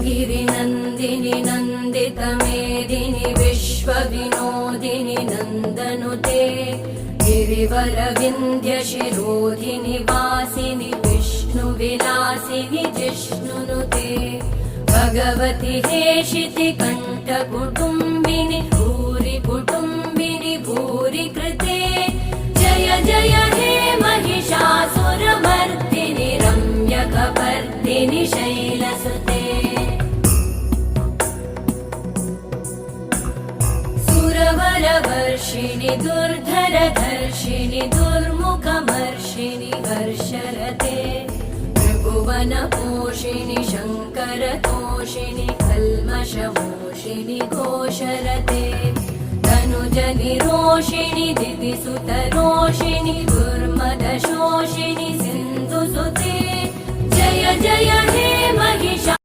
गिरिनन्दिनि नन्दितमेदिनि विश्वविनोदिनि नन्दनुते गिरिवरविन्ध्यशिरोधिनि वासिनि विष्णुविलासिनि जिष्णुनुते भगवति हेशिति कण्ठकुटुम्बिनि भूरि कुटुम्बिनि भूरि कृते जय जय हे महिषासुरमर्दिनि रम्यकपर्दिनि शैलसुते सुरवरवर्षिणि दुर्धरधर्षिणि दुर्मुखमर्षिणि हर्षरते त्रिभुवनपोषिणि शङ्करतोषिणि कल्मषमोषिणि घोषरते तनुजनिरोषिणि दिविसुतरोषिणि दुर्मदशोषिणि सिन्धुसुते जय जय हे महिषा